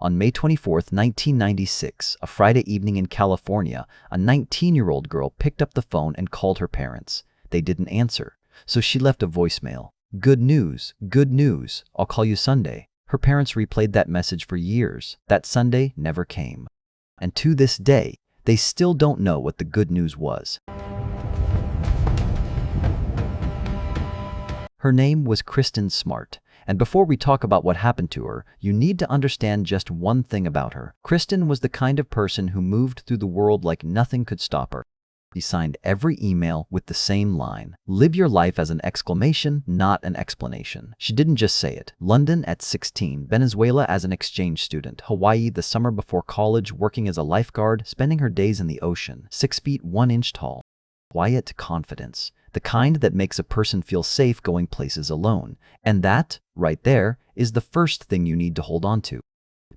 On May 24th, 1996, a Friday evening in California, a 19-year-old girl picked up the phone and called her parents. They didn't answer, so she left a voicemail. Good news, I'll call you Sunday. Her parents replayed that message for years. That Sunday never came. And to this day, they still don't know what the good news was. Her name was Kristen Smart. And before we talk about what happened to her, you need to understand just one thing about her. Kristen was the kind of person who moved through the world like nothing could stop her. She signed every email with the same line: live your life as an exclamation, not an explanation. She didn't just say it. London at 16, Venezuela as an exchange student, Hawaii the summer before college working as a lifeguard, spending her days in the ocean, 6 feet 1 inch tall. Quiet confidence, the kind that makes a person feel safe going places alone. And that, right there, is the first thing you need to hold on to.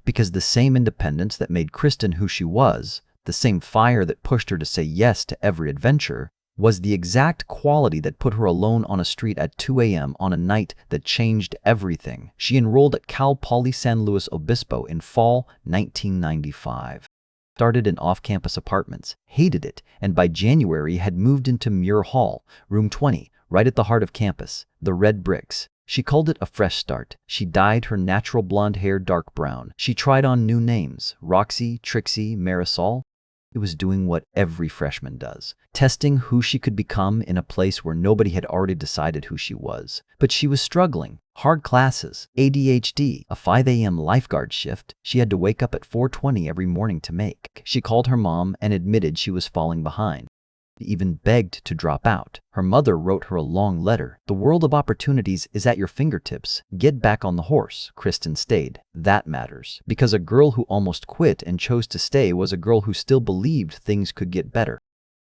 Because the same independence that made Kristen who she was, the same fire that pushed her to say yes to every adventure, was the exact quality that put her alone on a street at 2 a.m. on a night that changed everything. She enrolled at Cal Poly San Luis Obispo in fall 1995. Started in off-campus apartments, hated it, and by January had moved into Muir Hall, room 20, right at the heart of campus, the red bricks. She called it a fresh start. She dyed her natural blonde hair dark brown. She tried on new names: Roxy, Trixie, Marisol. It was doing what every freshman does, testing who she could become in a place where nobody had already decided who she was. But she was struggling. Hard classes, ADHD, a 5 a.m. lifeguard shift she had to wake up at 4:20 every morning to make. She called her mom and admitted she was falling behind. She even begged to drop out. Her mother wrote her a long letter. The world of opportunities is at your fingertips. Get back on the horse. Kristen stayed. That matters. Because a girl who almost quit and chose to stay was a girl who still believed things could get better.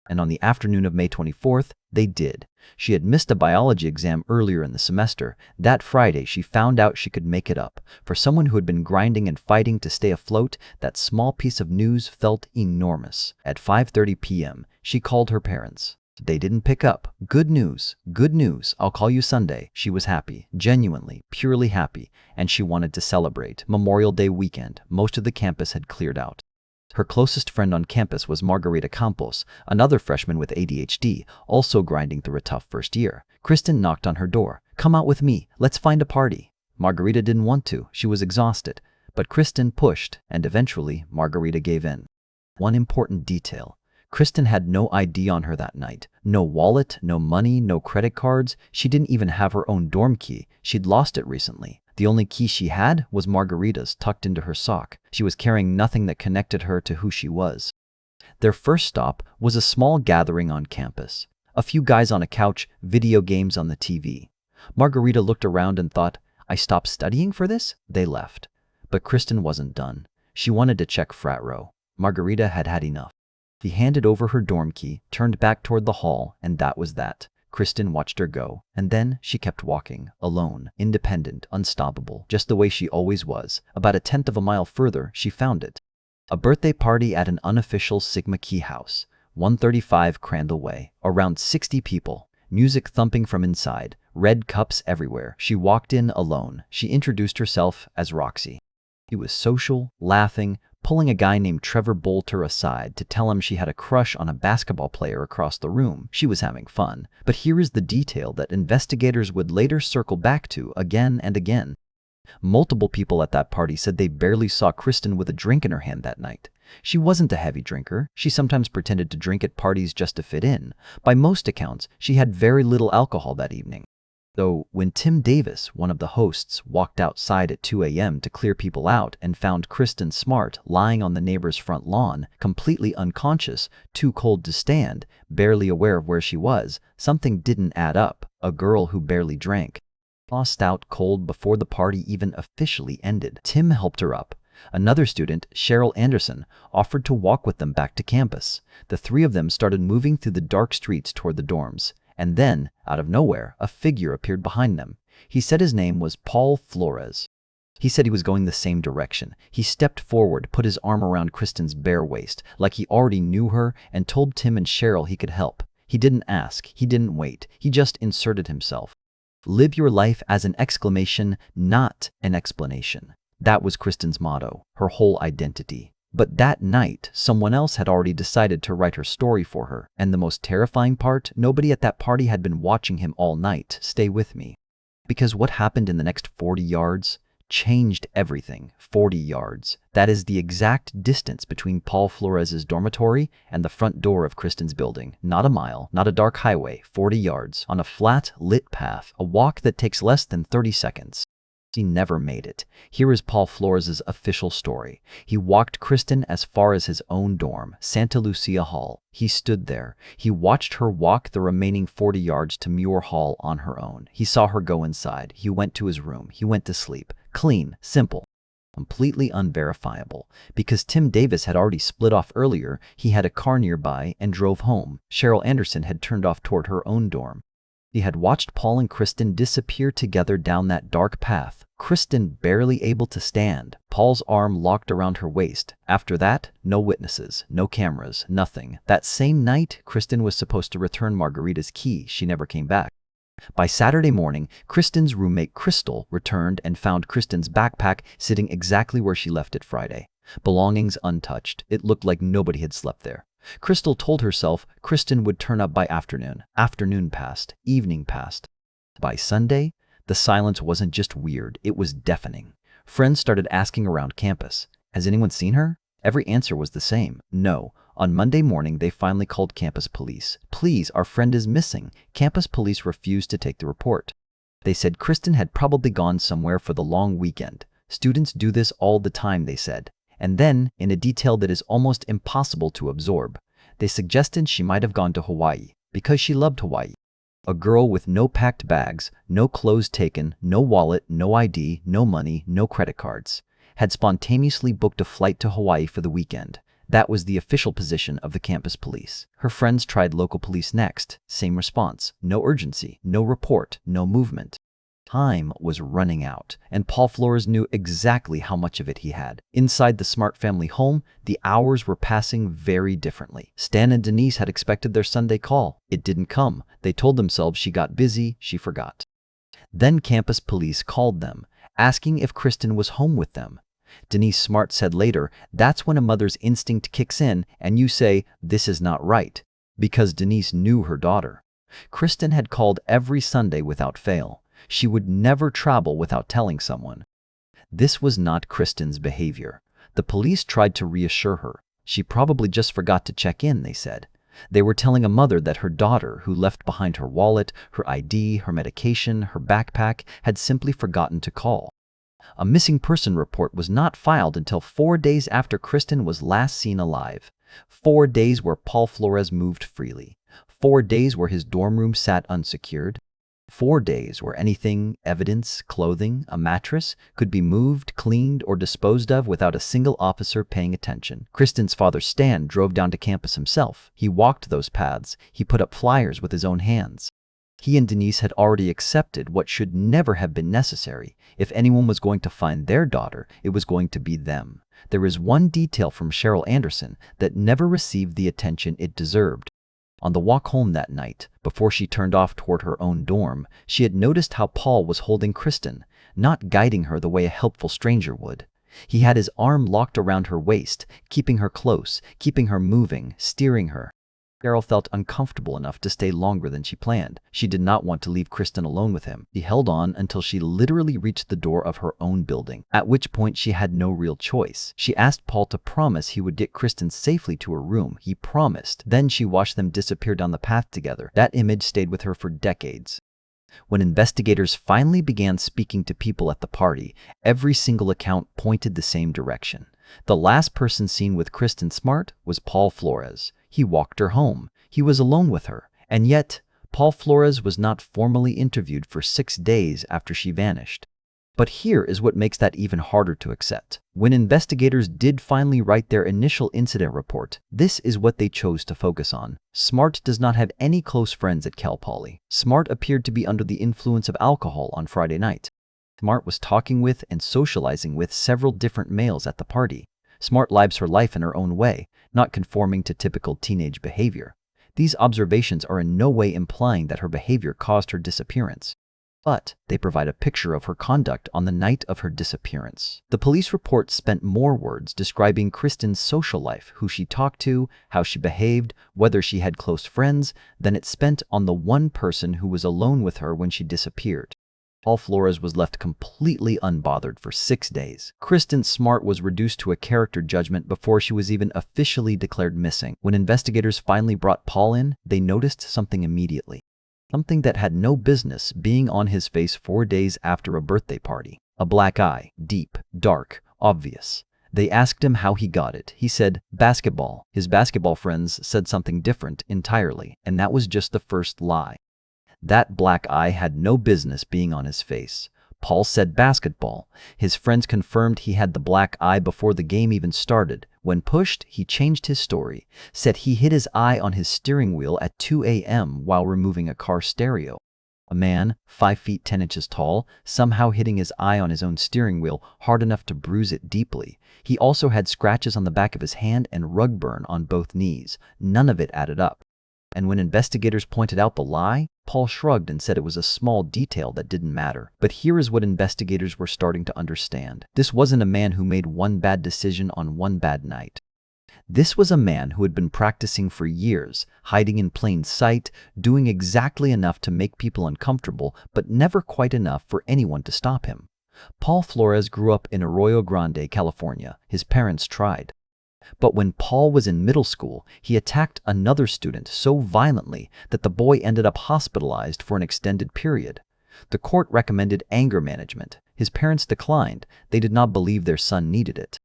And on the afternoon of May 24th, they did. She had missed a biology exam earlier in the semester. That Friday, she found out she could make it up. For someone who had been grinding and fighting to stay afloat, that small piece of news felt enormous. At 5:30 p.m., she called her parents. They didn't pick up. Good news, I'll call you Sunday. She was happy, genuinely, purely happy, and she wanted to celebrate. Memorial Day weekend, most of the campus had cleared out. Her closest friend on campus was Margarita Campos, another freshman with ADHD, also grinding through a tough first year. Kristen knocked on her door. Come out with me, let's find a party. Margarita didn't want to, she was exhausted. But Kristen pushed, and eventually Margarita gave in. One important detail: Kristen had no ID on her that night. No wallet, no money, no credit cards. She didn't even have her own dorm key. She'd lost it recently. The only key she had was Margarita's, tucked into her sock. She was carrying nothing that connected her to who she was. Their first stop was a small gathering on campus. A few guys on a couch, video games on the TV. Margarita looked around and thought, I stopped studying for this? They left. But Kristen wasn't done. She wanted to check frat row. Margarita had had enough. She handed over her dorm key, turned back toward the hall, and that was that. Kristen watched her go, and then she kept walking, alone, independent, unstoppable, just the way she always was. About 1/10 of a mile further, she found it. A birthday party at an unofficial Sigma Chi house, 135 Crandall Way. Around 60 people, music thumping from inside, red cups everywhere. She walked in alone. She introduced herself as Roxy. She was social, laughing, pulling a guy named Trevor Bolter aside to tell him she had a crush on a basketball player across the room. She was having fun. But here is the detail that investigators would later circle back to again and again. Multiple people at that party said they barely saw Kristen with a drink in her hand that night. She wasn't a heavy drinker. She sometimes pretended to drink at parties just to fit in. By most accounts, she had very little alcohol that evening. Though when Tim Davis, one of the hosts, walked outside at 2 a.m. to clear people out and found Kristen Smart lying on the neighbor's front lawn, completely unconscious, too cold to stand, barely aware of where she was, something didn't add up. A girl who barely drank. Lost out cold before the party even officially ended. Tim helped her up. Another student, Cheryl Anderson, offered to walk with them back to campus. The three of them started moving through the dark streets toward the dorms. And then, out of nowhere, a figure appeared behind them. He said his name was Paul Flores. He said he was going the same direction. He stepped forward, put his arm around Kristen's bare waist, like he already knew her, and told Tim and Cheryl he could help. He didn't ask. He didn't wait. He just inserted himself. Live your life as an exclamation, not an explanation. That was Kristen's motto, her whole identity. But that night, someone else had already decided to write her story for her. And the most terrifying part, nobody at that party had been watching him all night. Stay with me. Because what happened in the next 40 yards changed everything. 40 yards. That is the exact distance between Paul Flores's dormitory and the front door of Kristen's building. Not a mile, not a dark highway, 40 yards, on a flat, lit path, a walk that takes less than 30 seconds. He never made it. Here is Paul Flores's official story. He walked Kristen as far as his own dorm, Santa Lucia Hall. He stood there. He watched her walk the remaining 40 yards to Muir Hall on her own. He saw her go inside. He went to his room. He went to sleep. Clean, simple, completely unverifiable. Because Tim Davis had already split off earlier, he had a car nearby and drove home. Cheryl Anderson had turned off toward her own dorm. He had watched Paul and Kristen disappear together down that dark path, Kristen barely able to stand, Paul's arm locked around her waist. After that, no witnesses, no cameras, nothing. That same night, Kristen was supposed to return Margarita's key. She never came back. By Saturday morning, Kristen's roommate Crystal returned and found Kristen's backpack sitting exactly where she left it Friday. Belongings untouched. It looked like nobody had slept there. Crystal told herself Kristen would turn up by afternoon. Afternoon passed. Evening passed. By Sunday, the silence wasn't just weird, it was deafening. Friends started asking around campus, "Has anyone seen her?" Every answer was the same, no. On Monday morning, they finally called campus police. "Please, our friend is missing." Campus police refused to take the report. They said Kristen had probably gone somewhere for the long weekend. Students do this all the time, they said. And then, in a detail that is almost impossible to absorb, they suggested she might have gone to Hawaii, because she loved Hawaii. A girl with no packed bags, no clothes taken, no wallet, no ID, no money, no credit cards, had spontaneously booked a flight to Hawaii for the weekend. That was the official position of the campus police. Her friends tried local police next. Same response. No urgency, no report, no movement. Time was running out, and Paul Flores knew exactly how much of it he had. Inside the Smart family home, the hours were passing very differently. Stan and Denise had expected their Sunday call. It didn't come. They told themselves she got busy, she forgot. Then campus police called them, asking if Kristen was home with them. Denise Smart said later, "That's when a mother's instinct kicks in and you say, 'This is not right,' because Denise knew her daughter. Kristen had called every Sunday without fail. She would never travel without telling someone. This was not Kristen's behavior. The police tried to reassure her. She probably just forgot to check in, they said. They were telling a mother that her daughter, who left behind her wallet, her ID, her medication, her backpack, had simply forgotten to call. A missing person report was not filed until 4 days after Kristen was last seen alive. 4 days where Paul Flores moved freely. 4 days where his dorm room sat unsecured. 4 days where anything, evidence, clothing, a mattress, could be moved, cleaned, or disposed of without a single officer paying attention. Kristen's father Stan drove down to campus himself. He walked those paths. He put up flyers with his own hands. He and Denise had already accepted what should never have been necessary. If anyone was going to find their daughter, it was going to be them. There is one detail from Cheryl Anderson that never received the attention it deserved. On the walk home that night, before she turned off toward her own dorm, she had noticed how Paul was holding Kristen, not guiding her the way a helpful stranger would. He had his arm locked around her waist, keeping her close, keeping her moving, steering her. Cheryl felt uncomfortable enough to stay longer than she planned. She did not want to leave Kristen alone with him. She held on until she literally reached the door of her own building, at which point she had no real choice. She asked Paul to promise he would get Kristen safely to her room. He promised. Then she watched them disappear down the path together. That image stayed with her for decades. When investigators finally began speaking to people at the party, every single account pointed the same direction. The last person seen with Kristen Smart was Paul Flores. He walked her home. He was alone with her. And yet, Paul Flores was not formally interviewed for 6 days after she vanished. But here is what makes that even harder to accept. When investigators did finally write their initial incident report, this is what they chose to focus on. Smart does not have any close friends at Cal Poly. Smart appeared to be under the influence of alcohol on Friday night. Smart was talking with and socializing with several different males at the party. Smart lives her life in her own way, not conforming to typical teenage behavior. These observations are in no way implying that her behavior caused her disappearance. but they provide a picture of her conduct on the night of her disappearance. The police report spent more words describing Kristen's social life, who she talked to, how she behaved, whether she had close friends, than it spent on the one person who was alone with her when she disappeared. Flores was left completely unbothered for 6 days. Kristen Smart was reduced to a character judgment before she was even officially declared missing. When investigators finally brought Paul in, they noticed something immediately. Something that had no business being on his face 4 days after a birthday party. A black eye, deep, dark, obvious. They asked him how he got it. He said, basketball. His basketball friends said something different entirely, and that was just the first lie. That black eye had no business being on his face. Paul said basketball. His friends confirmed he had the black eye before the game even started. When pushed, he changed his story, said he hit his eye on his steering wheel at 2 a.m. while removing a car stereo. A man, 5 feet 10 inches tall, somehow hitting his eye on his own steering wheel hard enough to bruise it deeply. He also had scratches on the back of his hand and rug burn on both knees. None of it added up. And when investigators pointed out the lie, Paul shrugged and said it was a small detail that didn't matter. But here is what investigators were starting to understand. This wasn't a man who made one bad decision on one bad night. This was a man who had been practicing for years, hiding in plain sight, doing exactly enough to make people uncomfortable, but never quite enough for anyone to stop him. Paul Flores grew up in Arroyo Grande, California. His parents tried. But when Paul was in middle school, he attacked another student so violently that the boy ended up hospitalized for an extended period. The court recommended anger management. His parents declined. They did not believe their son needed it.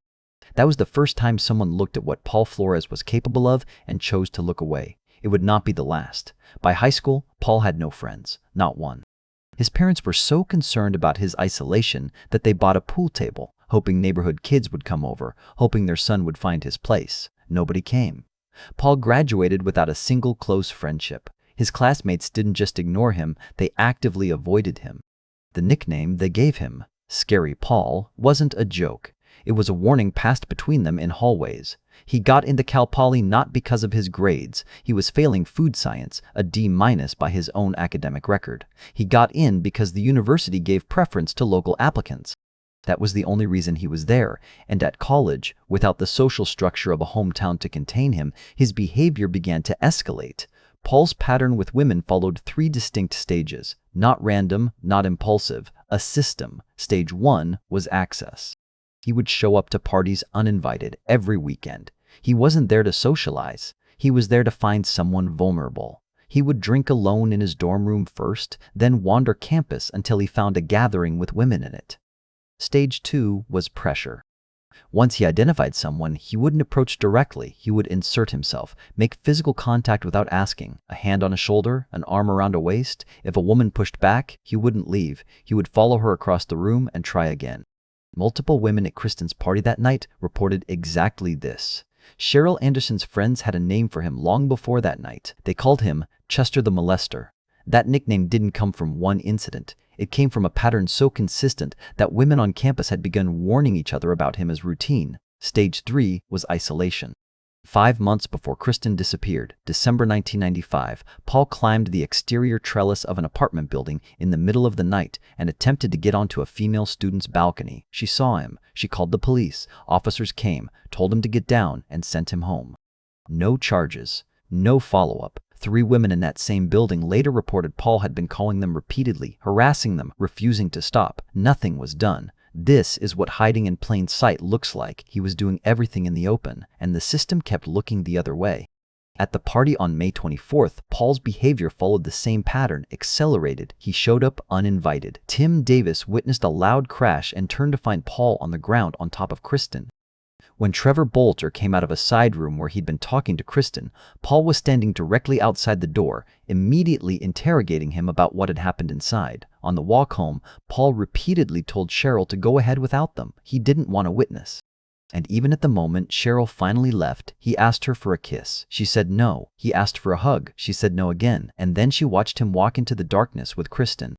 That was the first time someone looked at what Paul Flores was capable of and chose to look away. It would not be the last. By high school, Paul had no friends, not one. His parents were so concerned about his isolation that they bought a pool table, hoping neighborhood kids would come over, hoping their son would find his place. Nobody came. Paul graduated without a single close friendship. His classmates didn't just ignore him, they actively avoided him. The nickname they gave him, Scary Paul, wasn't a joke. It was a warning passed between them in hallways. He got into Cal Poly not because of his grades. He was failing food science, a D- by his own academic record. He got in because the university gave preference to local applicants. That was the only reason he was there, and at college, without the social structure of a hometown to contain him, his behavior began to escalate. Paul's pattern with women followed 3 distinct stages. Not random, not impulsive, a system. Stage 1 was access. He would show up to parties uninvited every weekend. He wasn't there to socialize. He was there to find someone vulnerable. He would drink alone in his dorm room first, then wander campus until he found a gathering with women in it. Stage 2 was pressure. Once he identified someone, he wouldn't approach directly. He would insert himself, make physical contact without asking, a hand on a shoulder, an arm around a waist. If a woman pushed back, he wouldn't leave. He would follow her across the room and try again. Multiple women at Kristen's party that night reported exactly this. Cheryl Anderson's friends had a name for him long before that night. They called him Chester the Molester. That nickname didn't come from one incident. It came from a pattern so consistent that women on campus had begun warning each other about him as routine. Stage 3 was isolation. 5 months before Kristen disappeared, December 1995, Paul climbed the exterior trellis of an apartment building in the middle of the night and attempted to get onto a female student's balcony. She saw him. She called the police. Officers came, told him to get down, and sent him home. No charges. No follow-up. 3 women in that same building later reported Paul had been calling them repeatedly, harassing them, refusing to stop. Nothing was done. This is what hiding in plain sight looks like. He was doing everything in the open, and the system kept looking the other way. At the party on May 24th, Paul's behavior followed the same pattern, accelerated. He showed up uninvited. Tim Davis witnessed a loud crash and turned to find Paul on the ground on top of Kristen. When Trevor Bolter came out of a side room where he'd been talking to Kristen, Paul was standing directly outside the door, immediately interrogating him about what had happened inside. On the walk home, Paul repeatedly told Cheryl to go ahead without them. He didn't want a witness. And even at the moment Cheryl finally left, he asked her for a kiss. She said no. He asked for a hug. She said no again. And then she watched him walk into the darkness with Kristen.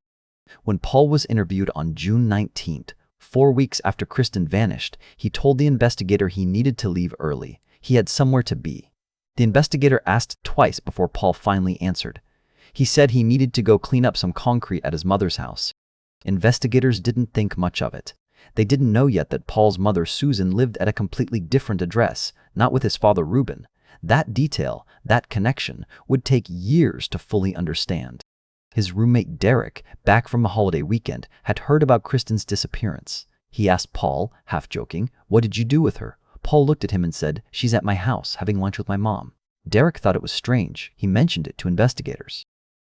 When Paul was interviewed on June 19th, 4 weeks after Kristen vanished, he told the investigator he needed to leave early. He had somewhere to be. The investigator asked twice before Paul finally answered. He said he needed to go clean up some concrete at his mother's house. Investigators didn't think much of it. They didn't know yet that Paul's mother, Susan, lived at a completely different address, not with his father, Reuben. That detail, that connection, would take years to fully understand. His roommate Derek, back from a holiday weekend, had heard about Kristen's disappearance. He asked Paul, half joking, "What did you do with her?" Paul looked at him and said, "She's at my house, having lunch with my mom." Derek thought it was strange. He mentioned it to investigators.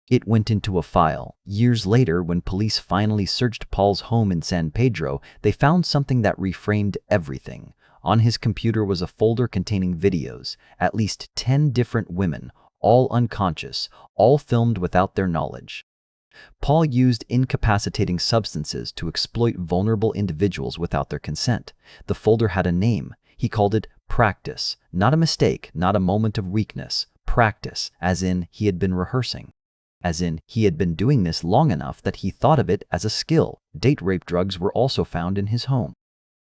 It went into a file. Years later, when police finally searched Paul's home in San Pedro, they found something that reframed everything. On his computer was a folder containing videos, at least 10 different women, all unconscious, all filmed without their knowledge. Paul used incapacitating substances to exploit vulnerable individuals without their consent. The folder had a name. He called it practice. Not a mistake, not a moment of weakness. Practice, as in he had been rehearsing. As in he had been doing this long enough that he thought of it as a skill. Date rape drugs were also found in his home.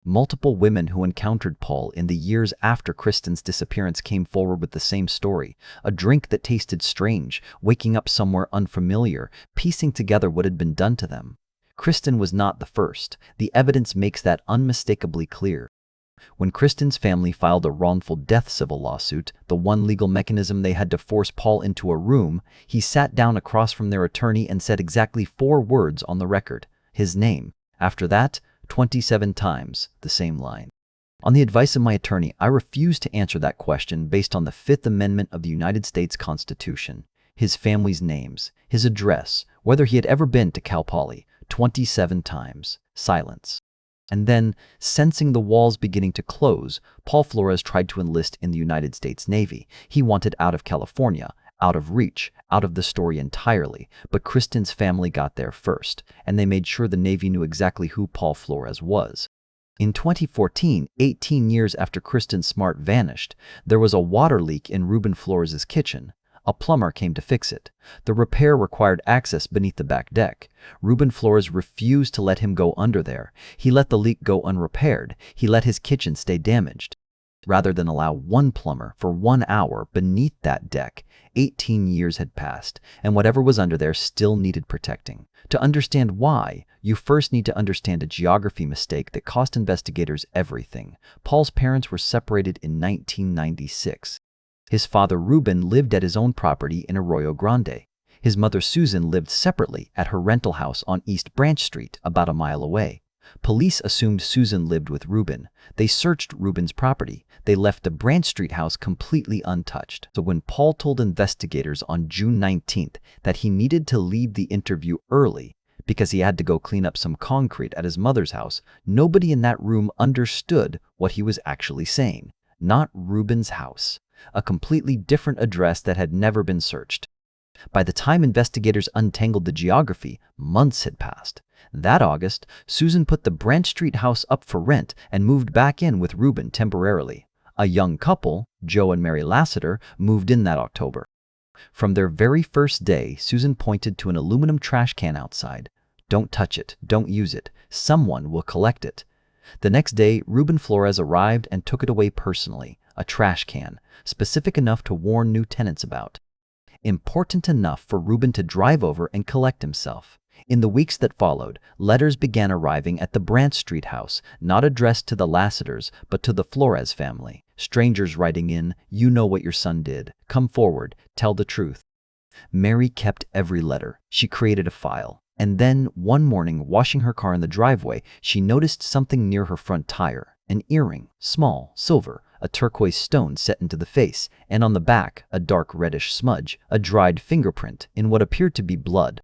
Multiple women who encountered Paul in the years after Kristen's disappearance came forward with the same story. A drink that tasted strange, waking up somewhere unfamiliar, piecing together what had been done to them. Kristen was not the first. The evidence makes that unmistakably clear. When Kristen's family filed a wrongful death civil lawsuit, the one legal mechanism they had to force Paul into a room, he sat down across from their attorney and said exactly 4 words on the record: his name. After that, 27 times, the same line. On the advice of my attorney, I refused to answer that question based on the Fifth Amendment of the United States Constitution. His family's names, his address, whether he had ever been to Cal Poly. 27 times. Silence. And then, sensing the walls beginning to close, Paul Flores tried to enlist in the United States Navy. He wanted out of California, out of reach, out of the story entirely. But Kristen's family got there first, and they made sure the Navy knew exactly who Paul Flores was. In 2014, 18 years after Kristen Smart vanished, there was a water leak in Reuben Flores' kitchen. A plumber came to fix it. The repair required access beneath the back deck. Reuben Flores refused to let him go under there. He let the leak go unrepaired. He let his kitchen stay damaged. Rather than allow one plumber for 1 hour beneath that deck, 18 years had passed, and whatever was under there still needed protecting. To understand why, you first need to understand a geography mistake that cost investigators everything. Paul's parents were separated in 1996. His father, Reuben, lived at his own property in Arroyo Grande. His mother, Susan, lived separately at her rental house on East Branch Street, about a mile away. Police assumed Susan lived with Reuben. They searched Reuben's property. They left the Branch Street house completely untouched. So when Paul told investigators on June 19th that he needed to leave the interview early because he had to go clean up some concrete at his mother's house, nobody in that room understood what he was actually saying. Not Reuben's house. A completely different address that had never been searched. By the time investigators untangled the geography, months had passed. That August, Susan put the Branch Street house up for rent and moved back in with Reuben temporarily. A young couple, Joe and Mary Lassiter, moved in that October. From their very first day, Susan pointed to an aluminum trash can outside. "Don't touch it, don't use it, someone will collect it." The next day, Reuben Flores arrived and took it away personally, a trash can, specific enough to warn new tenants about. Important enough for Reuben to drive over and collect himself. In the weeks that followed, letters began arriving at the Branch Street house, not addressed to the Lassiters, but to the Flores family. Strangers writing in, "You know what your son did. Come forward, tell the truth." Mary kept every letter. She created a file. And then, one morning, washing her car in the driveway, she noticed something near her front tire. An earring, small, silver, a turquoise stone set into the face, and on the back, a dark reddish smudge, a dried fingerprint in what appeared to be blood.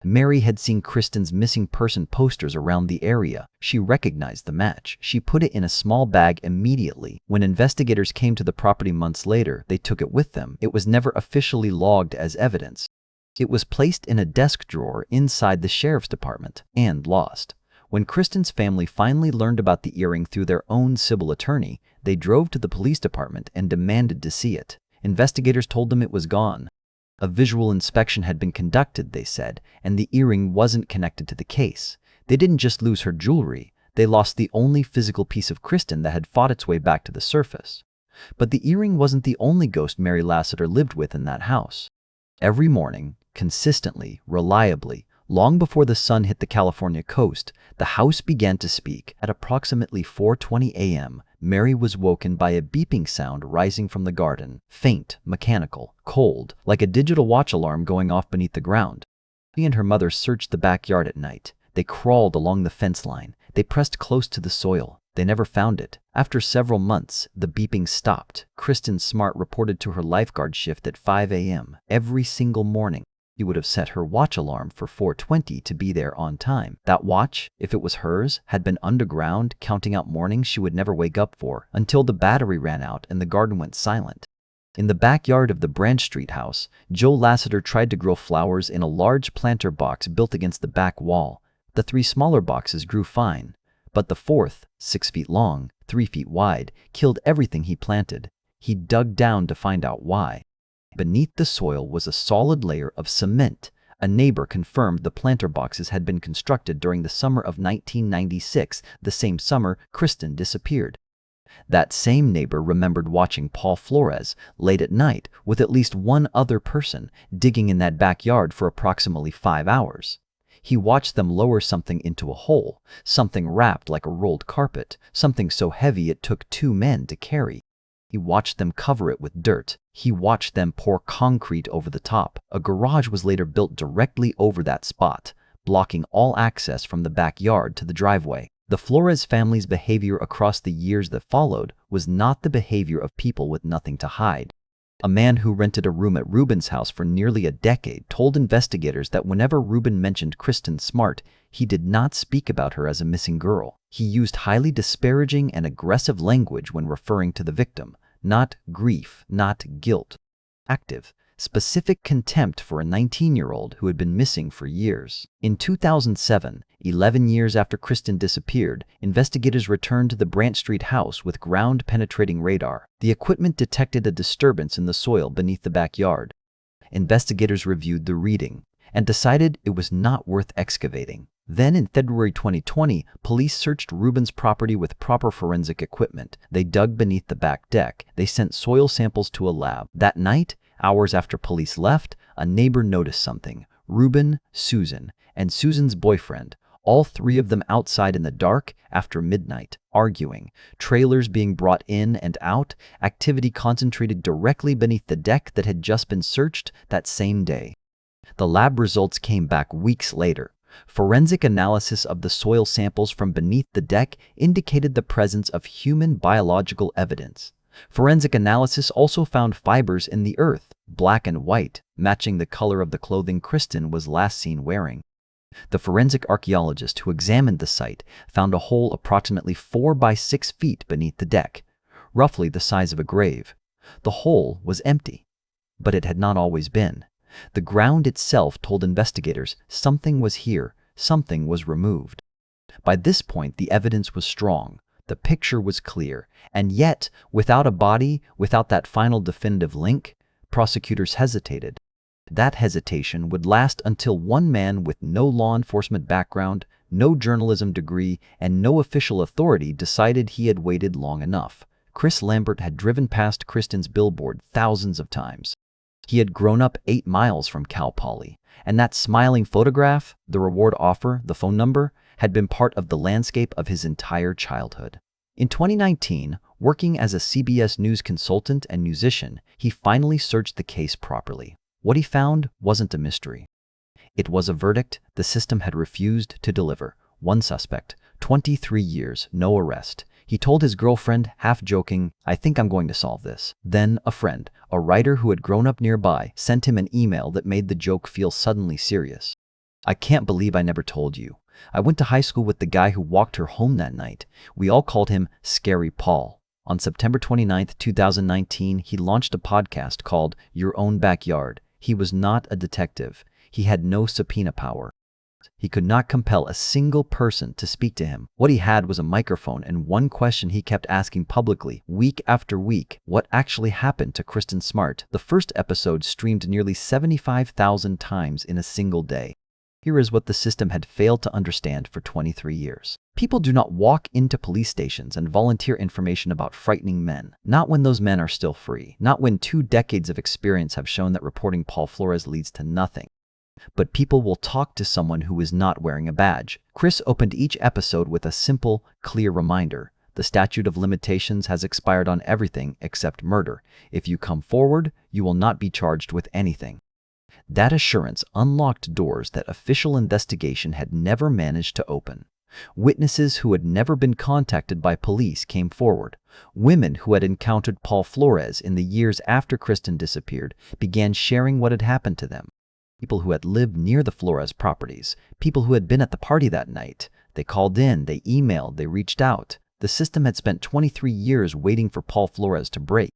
Mary had seen Kristen's missing person posters around the area. She recognized the match. She put it in a small bag immediately. When investigators came to the property months later, they took it with them. It was never officially logged as evidence. It was placed in a desk drawer inside the sheriff's department and lost. When Kristen's family finally learned about the earring through their own civil attorney, they drove to the police department and demanded to see it. Investigators told them it was gone. A visual inspection had been conducted, they said, and the earring wasn't connected to the case. They didn't just lose her jewelry, they lost the only physical piece of Kristen that had fought its way back to the surface. But the earring wasn't the only ghost Mary Lassiter lived with in that house. Every morning, Consistently, reliably, long before the sun hit the California coast, the house began to speak. At approximately 4:20 a.m., Mary was woken by a beeping sound rising from the garden, faint, mechanical, cold, like a digital watch alarm going off beneath the ground. She and her mother searched the backyard at night. They crawled along the fence line. They pressed close to the soil. They never found it. After several months, the beeping stopped. Kristen Smart reported to her lifeguard shift at 5 a.m. every single morning. She would have set her watch alarm for 4:20 to be there on time. That watch, if it was hers, had been underground, counting out mornings she would never wake up for, until the battery ran out and the garden went silent. In the backyard of the Branch Street house, Joe Lasseter tried to grow flowers in a large planter box built against the back wall. The 3 smaller boxes grew fine, but the 4th, 6 feet long, 3 feet wide, killed everything he planted. He dug down to find out why. Beneath the soil was a solid layer of cement. A neighbor confirmed the planter boxes had been constructed during the summer of 1996, the same summer Kristen disappeared. That same neighbor remembered watching Paul Flores late at night with at least one other person digging in that backyard for approximately 5 hours. He watched them lower something into a hole, something wrapped like a rolled carpet, something so heavy it took 2 men to carry. He watched them cover it with dirt. He watched them pour concrete over the top. A garage was later built directly over that spot, blocking all access from the backyard to the driveway. The Flores family's behavior across the years that followed was not the behavior of people with nothing to hide. A man who rented a room at Ruben's house for nearly a decade told investigators that whenever Ruben mentioned Kristen Smart, he did not speak about her as a missing girl. He used highly disparaging and aggressive language when referring to the victim. Not grief, not guilt. Active, specific contempt for a 19-year-old who had been missing for years. In 2007, 11 years after Kristen disappeared, investigators returned to the Branch Street house with ground-penetrating radar. The equipment detected a disturbance in the soil beneath the backyard. Investigators reviewed the reading and decided it was not worth excavating. Then in February 2020, police searched Ruben's property with proper forensic equipment. They dug beneath the back deck. They sent soil samples to a lab. That night, hours after police left, a neighbor noticed something. Ruben, Susan, and Susan's boyfriend, all 3 of them outside in the dark after midnight, arguing, trailers being brought in and out, activity concentrated directly beneath the deck that had just been searched that same day. The lab results came back weeks later. Forensic analysis of the soil samples from beneath the deck indicated the presence of human biological evidence. Forensic analysis also found fibers in the earth, black and white, matching the color of the clothing Kristen was last seen wearing. The forensic archaeologist who examined the site found a hole approximately 4 by 6 feet beneath the deck, roughly the size of a grave. The hole was empty, but it had not always been. The ground itself told investigators something was here, something was removed. By this point, the evidence was strong. The picture was clear. And yet, without a body, without that final definitive link, prosecutors hesitated. That hesitation would last until one man with no law enforcement background, no journalism degree, and no official authority decided he had waited long enough. Chris Lambert had driven past Kristen's billboard thousands of times. He had grown up 8 miles from Cal Poly, and that smiling photograph, the reward offer, the phone number, had been part of the landscape of his entire childhood. In 2019, working as a CBS News consultant and musician, he finally searched the case properly. What he found wasn't a mystery. It was a verdict the system had refused to deliver. One suspect, 23 years, no arrest. He told his girlfriend, half joking, "I think I'm going to solve this." Then a friend, a writer who had grown up nearby, sent him an email that made the joke feel suddenly serious. "I can't believe I never told you. I went to high school with the guy who walked her home that night. We all called him Scary Paul." On September 29, 2019, he launched a podcast called Your Own Backyard. He was not a detective. He had no subpoena power. He could not compel a single person to speak to him. What he had was a microphone and one question he kept asking publicly, week after week: what actually happened to Kristen Smart? The first episode streamed nearly 75,000 times in a single day. Here is what the system had failed to understand for 23 years. People do not walk into police stations and volunteer information about frightening men. Not when those men are still free. Not when 2 decades of experience have shown that reporting Paul Flores leads to nothing. But people will talk to someone who is not wearing a badge. Chris opened each episode with a simple, clear reminder. The statute of limitations has expired on everything except murder. If you come forward, you will not be charged with anything. That assurance unlocked doors that official investigation had never managed to open. Witnesses who had never been contacted by police came forward. Women who had encountered Paul Flores in the years after Kristen disappeared began sharing what had happened to them. People who had lived near the Flores properties, people who had been at the party that night. They called in, they emailed, they reached out. The system had spent 23 years waiting for Paul Flores to break.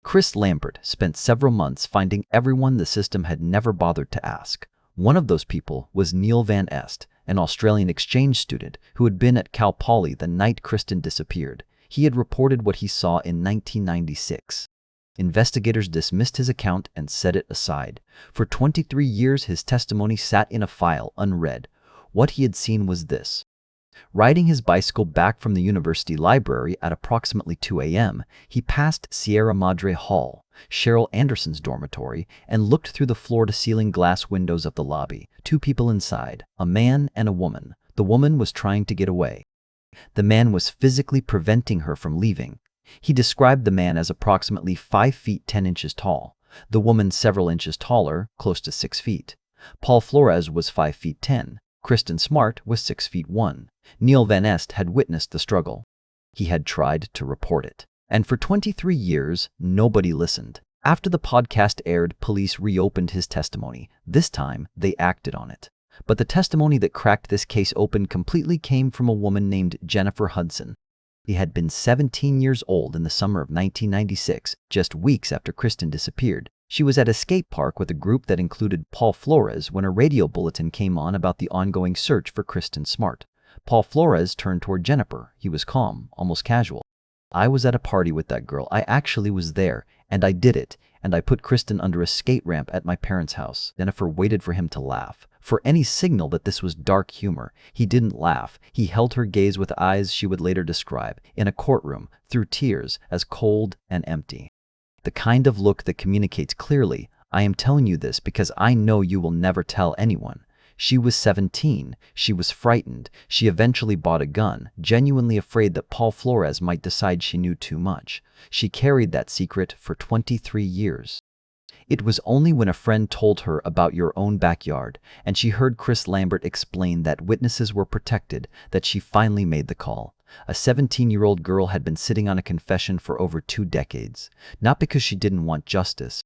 Chris Lambert spent several months finding everyone the system had never bothered to ask. One of those people was Neil Van Est, an Australian exchange student who had been at Cal Poly the night Kristen disappeared. He had reported what he saw in 1996. Investigators dismissed his account and set it aside. For 23 years, his testimony sat in a file unread. What he had seen was this. Riding his bicycle back from the university library at approximately 2 a.m., he passed Sierra Madre Hall, Cheryl Anderson's dormitory, and looked through the floor-to-ceiling glass windows of the lobby. Two people inside, a man and a woman. The woman was trying to get away. The man was physically preventing her from leaving. He described the man as approximately 5 feet 10 inches tall, the woman several inches taller, close to 6 feet. Paul Flores was 5 feet 10. Kristen Smart was 6 feet 1. Neil Van Est had witnessed the struggle. He had tried to report it. And for 23 years, nobody listened. After the podcast aired, police reopened his testimony. This time, they acted on it. But the testimony that cracked this case open completely came from a woman named Jennifer Hudson. He had been 17 years old in the summer of 1996, just weeks after Kristen disappeared. She was at a skate park with a group that included Paul Flores when a radio bulletin came on about the ongoing search for Kristen Smart. Paul Flores turned toward Jennifer. He was calm, almost casual. I was at a party with that girl. I actually was there, and I did it, and I put Kristen under a skate ramp at my parents' house. Jennifer waited for him to laugh, for any signal that this was dark humor. He didn't laugh. He held her gaze with eyes she would later describe, in a courtroom, through tears, as cold and empty. The kind of look that communicates clearly, I am telling you this because I know you will never tell anyone. She was 17. She was frightened. She eventually bought a gun, genuinely afraid that Paul Flores might decide she knew too much. She carried that secret for 23 years. It was only when a friend told her about your own backyard, and she heard Chris Lambert explain that witnesses were protected, that she finally made the call. A 17-year-old girl had been sitting on a confession for over 2 decades, not because she didn't want justice,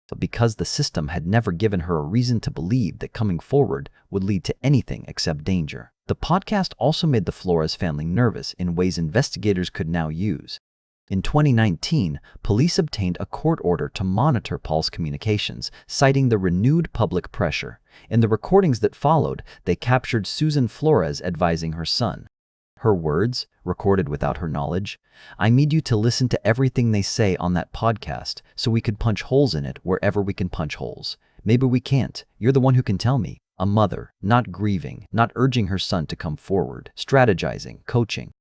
but because the system had never given her a reason to believe that coming forward would lead to anything except danger. The podcast also made the Flores family nervous in ways investigators could now use. In 2019, police obtained a court order to monitor Paul's communications, citing the renewed public pressure. In the recordings that followed, they captured Susan Flores advising her son. Her words, recorded without her knowledge, I need you to listen to everything they say on that podcast so we could punch holes in it wherever we can punch holes. Maybe we can't. You're the one who can tell me. A mother, not grieving, not urging her son to come forward, strategizing, coaching,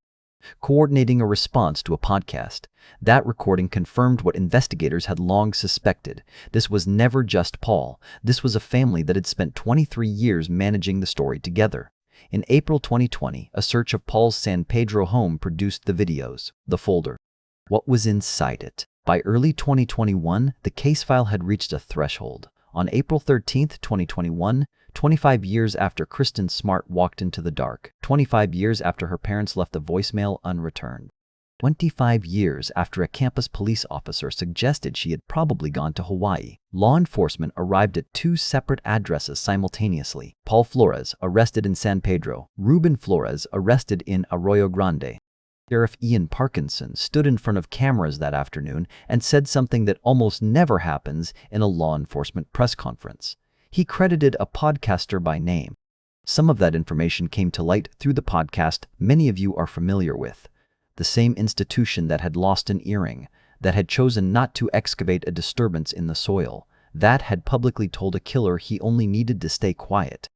coordinating a response to a podcast. That recording confirmed what investigators had long suspected. This was never just Paul. This was a family that had spent 23 years managing the story together. In April 2020, a search of Paul's San Pedro home produced the videos, the folder. What was inside it? By early 2021, the case file had reached a threshold. On April 13, 2021, 25 years after Kristen Smart walked into the dark, 25 years after her parents left a voicemail unreturned, 25 years after a campus police officer suggested she had probably gone to Hawaii, law enforcement arrived at 2 separate addresses simultaneously. Paul Flores, arrested in San Pedro. Ruben Flores, arrested in Arroyo Grande. Sheriff Ian Parkinson stood in front of cameras that afternoon and said something that almost never happens in a law enforcement press conference. He credited a podcaster by name. Some of that information came to light through the podcast many of you are familiar with. The same institution that had lost an earring, that had chosen not to excavate a disturbance in the soil, that had publicly told a killer he only needed to stay quiet.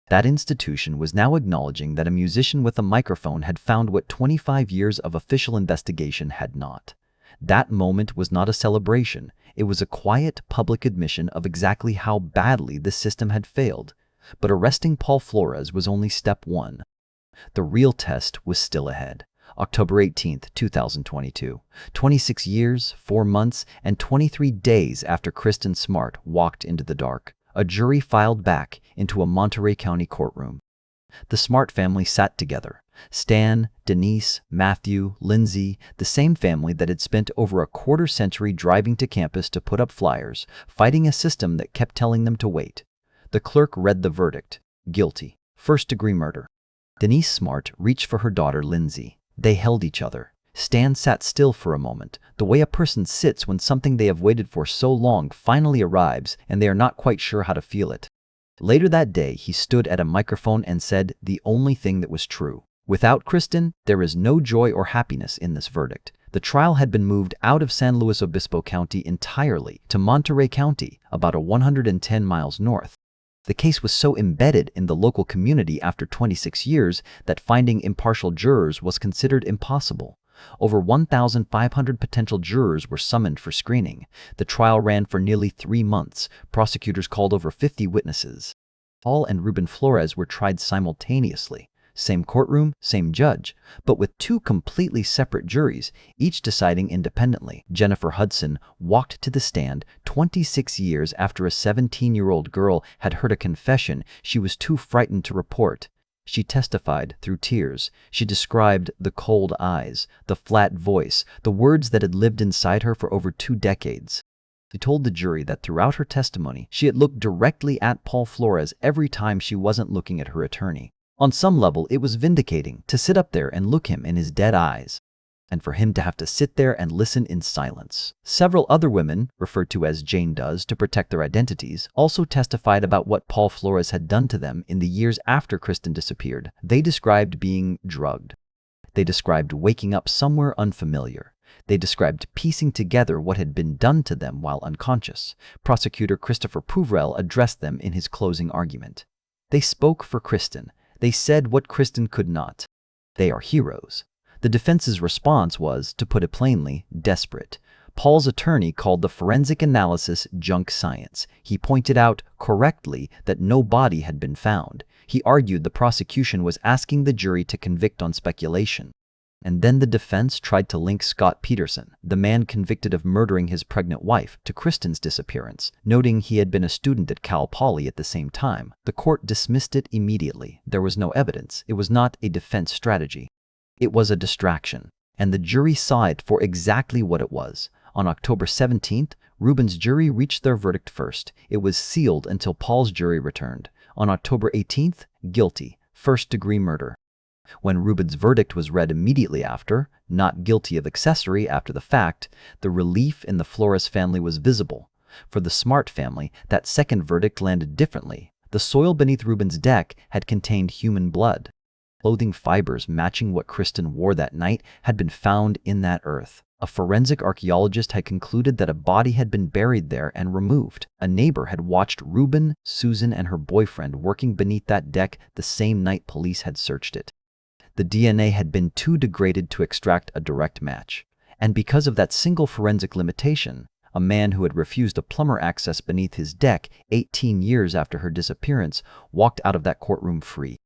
That institution was now acknowledging that a musician with a microphone had found what 25 years of official investigation had not. That moment was not a celebration. It was a quiet public admission of exactly how badly the system had failed. But arresting Paul Flores was only step one. The real test was still ahead. October 18, 2022, 26 years, 4 months, and 23 days after Kristen Smart walked into the dark, a jury filed back into a Monterey County courtroom. The Smart family sat together. Stan, Denise, Matthew, Lindsay, the same family that had spent over a quarter century driving to campus to put up flyers, fighting a system that kept telling them to wait. The clerk read the verdict: guilty, first-degree murder. Denise Smart reached for her daughter Lindsay. They held each other. Stan sat still for a moment, the way a person sits when something they have waited for so long finally arrives and they are not quite sure how to feel it. Later that day, he stood at a microphone and said the only thing that was true. Without Kristen, there is no joy or happiness in this verdict. The trial had been moved out of San Luis Obispo County entirely to Monterey County, about 110 miles north. The case was so embedded in the local community after 26 years that finding impartial jurors was considered impossible. Over 1,500 potential jurors were summoned for screening. The trial ran for nearly 3 months. Prosecutors called over 50 witnesses. Paul and Ruben Flores were tried simultaneously. Same courtroom, same judge, but with 2 completely separate juries, each deciding independently. Jennifer Hudson walked to the stand 26 years after a 17-year-old girl had heard a confession she was too frightened to report. She testified through tears. She described the cold eyes, the flat voice, the words that had lived inside her for over 2 decades. She told the jury that throughout her testimony, she had looked directly at Paul Flores every time she wasn't looking at her attorney. On some level, it was vindicating to sit up there and look him in his dead eyes, and for him to have to sit there and listen in silence. Several other women, referred to as Jane Does to protect their identities, also testified about what Paul Flores had done to them in the years after Kristen disappeared. They described being drugged. They described waking up somewhere unfamiliar. They described piecing together what had been done to them while unconscious. Prosecutor Christopher Pouvrel addressed them in his closing argument. They spoke for Kristen. They said what Kristen could not. They are heroes. The defense's response was, to put it plainly, desperate. Paul's attorney called the forensic analysis junk science. He pointed out, correctly, that no body had been found. He argued the prosecution was asking the jury to convict on speculation. And then the defense tried to link Scott Peterson, the man convicted of murdering his pregnant wife, to Kristen's disappearance, noting he had been a student at Cal Poly at the same time. The court dismissed it immediately. There was no evidence. It was not a defense strategy. It was a distraction, and the jury saw it for exactly what it was. On October 17th, Ruben's jury reached their verdict first. It was sealed until Paul's jury returned. On October 18th, guilty, first-degree murder. When Ruben's verdict was read immediately after, not guilty of accessory after the fact, the relief in the Flores family was visible. For the Smart family, that second verdict landed differently. The soil beneath Ruben's deck had contained human blood. Clothing fibers matching what Kristen wore that night had been found in that earth. A forensic archaeologist had concluded that a body had been buried there and removed. A neighbor had watched Ruben, Susan, and her boyfriend working beneath that deck the same night police had searched it. The DNA had been too degraded to extract a direct match. And because of that single forensic limitation, a man who had refused a plumber access beneath his deck 18 years after her disappearance walked out of that courtroom free.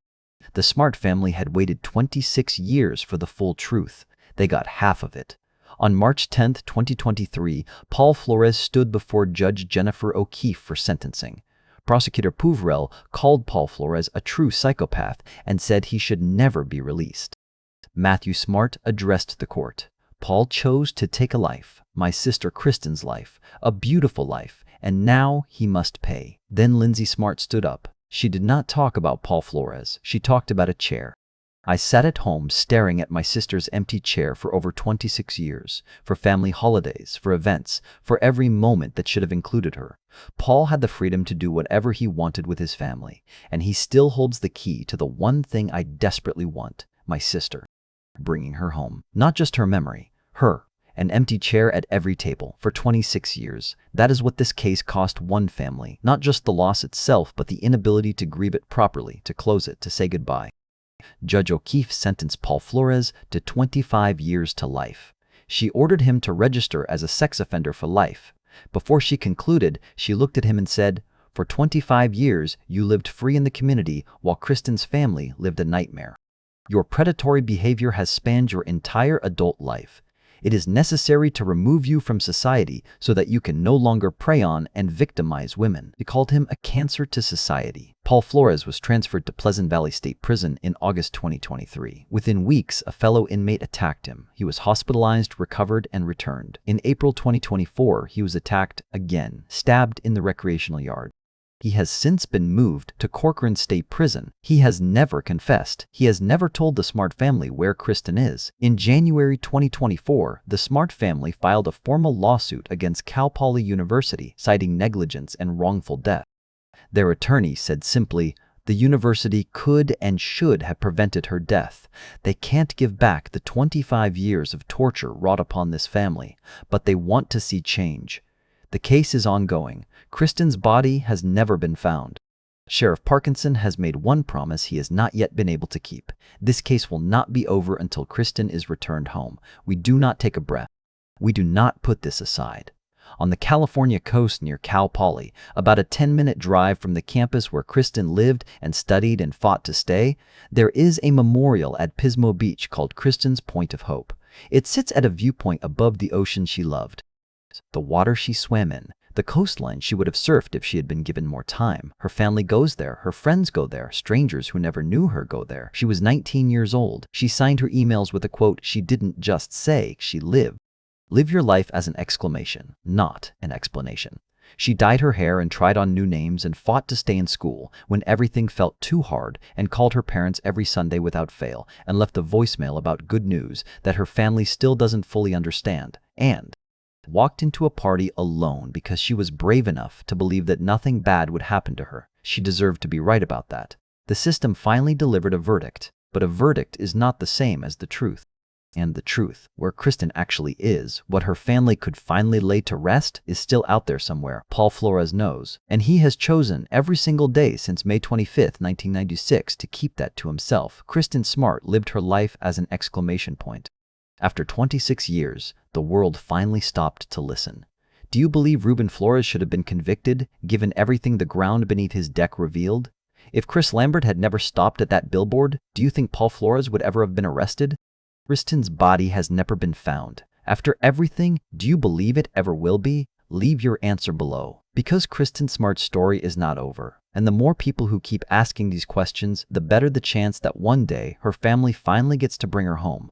The Smart family had waited 26 years for the full truth. They got half of it. On March 10, 2023, Paul Flores stood before Judge Jennifer O'Keefe for sentencing. Prosecutor Pouvrel called Paul Flores a true psychopath and said he should never be released. Matthew Smart addressed the court. Paul chose to take a life, my sister Kristen's life, a beautiful life, and now he must pay. Then Lindsay Smart stood up. She did not talk about Paul Flores. She talked about a chair. I sat at home staring at my sister's empty chair for over 26 years, for family holidays, for events, for every moment that should have included her. Paul had the freedom to do whatever he wanted with his family, and he still holds the key to the one thing I desperately want, my sister. Bringing her home. Not just her memory, her. An empty chair at every table for 26 years. That is what this case cost one family. Not just the loss itself, but the inability to grieve it properly, to close it, to say goodbye. Judge O'Keefe sentenced Paul Flores to 25 years to life. She ordered him to register as a sex offender for life. Before she concluded, she looked at him and said, For 25 years, you lived free in the community while Kristen's family lived a nightmare. Your predatory behavior has spanned your entire adult life. It is necessary to remove you from society so that you can no longer prey on and victimize women. They called him a cancer to society. Paul Flores was transferred to Pleasant Valley State Prison in August 2023. Within weeks, a fellow inmate attacked him. He was hospitalized, recovered, and returned. In April 2024, he was attacked again, stabbed in the recreational yard. He has since been moved to Corcoran State Prison. He has never confessed. He has never told the Smart family where Kristen is. In January 2024, the Smart family filed a formal lawsuit against Cal Poly University, citing negligence and wrongful death. Their attorney said simply, "The university could and should have prevented her death. They can't give back the 25 years of torture wrought upon this family, but they want to see change." The case is ongoing. Kristen's body has never been found. Sheriff Parkinson has made one promise he has not yet been able to keep. This case will not be over until Kristen is returned home. We do not take a breath. We do not put this aside. On the California coast near Cal Poly, about a 10-minute drive from the campus where Kristen lived and studied and fought to stay, there is a memorial at Pismo Beach called Kristen's Point of Hope. It sits at a viewpoint above the ocean she loved, the water she swam in, the coastline she would have surfed if she had been given more time. Her family goes there, her friends go there, strangers who never knew her go there. She was 19 years old. She signed her emails with a quote she didn't just say, she lived. Live your life as an exclamation, not an explanation. She dyed her hair and tried on new names and fought to stay in school when everything felt too hard, and called her parents every Sunday without fail and left a voicemail about good news that her family still doesn't fully understand, and walked into a party alone because she was brave enough to believe that nothing bad would happen to her. She deserved to be right about that. The system finally delivered a verdict, but a verdict is not the same as the truth. And the truth, where Kristen actually is, what her family could finally lay to rest, is still out there somewhere. Paul Flores knows, and he has chosen every single day since May 25, 1996 to keep that to himself. Kristen Smart lived her life as an exclamation point. After 26 years, the world finally stopped to listen. Do you believe Ruben Flores should have been convicted, given everything the ground beneath his deck revealed? If Chris Lambert had never stopped at that billboard, do you think Paul Flores would ever have been arrested? Kristen's body has never been found. After everything, do you believe it ever will be? Leave your answer below. Because Kristen Smart's story is not over, and the more people who keep asking these questions, the better the chance that one day her family finally gets to bring her home.